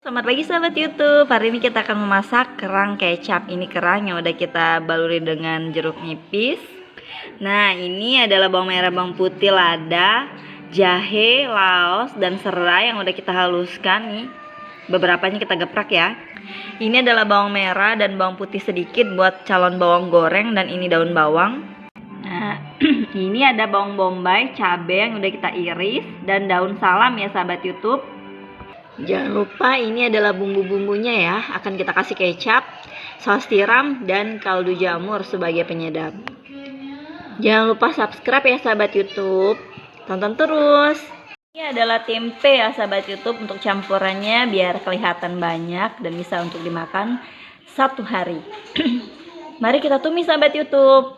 Selamat pagi sahabat YouTube. Hari ini kita akan memasak kerang kecap. Ini kerang yang udah kita baluri dengan jeruk nipis. Nah, ini adalah bawang merah, bawang putih, lada, jahe, laos, dan serai yang udah kita haluskan nih. Beberapanya kita geprek ya. Ini adalah bawang merah dan bawang putih sedikit buat calon bawang goreng, dan ini daun bawang. Nah, ini ada bawang bombay, cabai yang udah kita iris, dan daun salam ya sahabat YouTube. Jangan lupa ini adalah bumbu-bumbunya ya. Akan kita kasih kecap, saus tiram, dan kaldu jamur sebagai penyedap. Jangan lupa subscribe ya sahabat YouTube. Tonton terus. Ini adalah tempe ya sahabat YouTube, untuk campurannya biar kelihatan banyak dan bisa untuk dimakan satu hari. Mari kita tumis sahabat YouTube.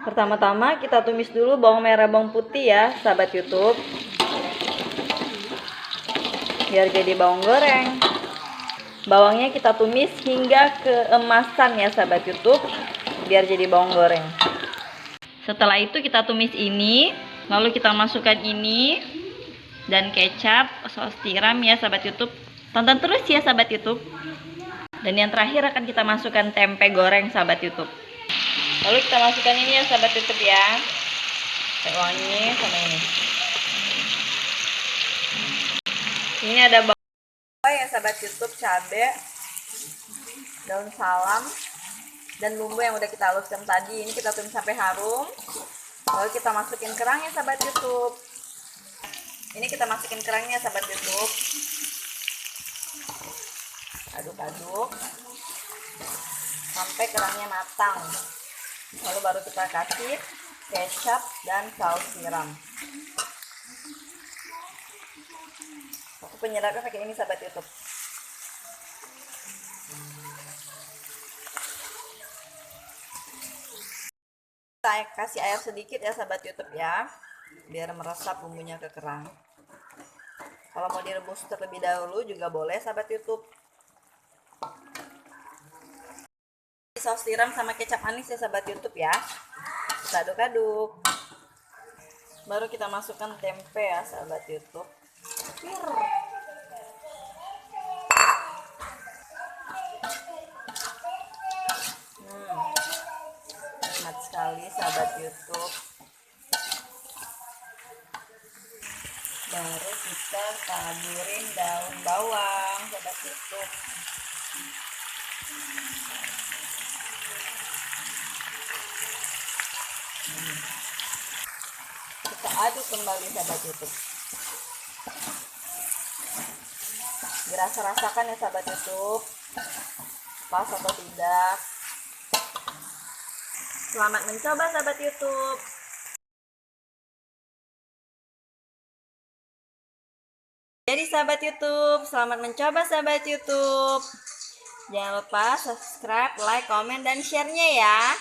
Pertama-tama kita tumis dulu bawang merah, bawang putih ya sahabat YouTube, biar jadi bawang goreng. Bawangnya kita tumis hingga keemasan ya sahabat YouTube, biar jadi bawang goreng. Setelah itu kita tumis ini, lalu kita masukkan ini dan kecap, saus tiram ya sahabat YouTube. Tonton terus ya sahabat YouTube. Dan yang terakhir akan kita masukkan tempe goreng sahabat YouTube. Lalu kita masukkan ini ya sahabat YouTube ya, wangi sama ini. Ini ada bawang ya sahabat YouTube, cabai, daun salam, dan bumbu yang udah kita haluskan tadi. Ini kita tumis sampai harum. Lalu kita masukin kerangnya sahabat YouTube. Ini kita masukin kerangnya sahabat YouTube. Aduk-aduk sampai kerangnya matang. Lalu baru kita kasih kecap dan saus tiram. Aku penyedapnya pakai ini sahabat YouTube. Saya kasih air sedikit ya sahabat YouTube ya, biar meresap bumbunya ke kerang. Kalau mau direbus terlebih dahulu juga boleh sahabat YouTube. Saus tiram sama kecap manis ya sahabat YouTube ya. Kita aduk-aduk. Baru kita masukkan tempe ya sahabat YouTube. Nikmat sekali sahabat YouTube. Baru kita taburin daun bawang sahabat YouTube. Kita aduk kembali sahabat YouTube. Dirasa-rasakan ya sahabat YouTube, pas atau tidak. Selamat mencoba sahabat YouTube. Jadi sahabat YouTube, selamat mencoba sahabat YouTube. Jangan lupa subscribe, like, komen, dan share-nya ya.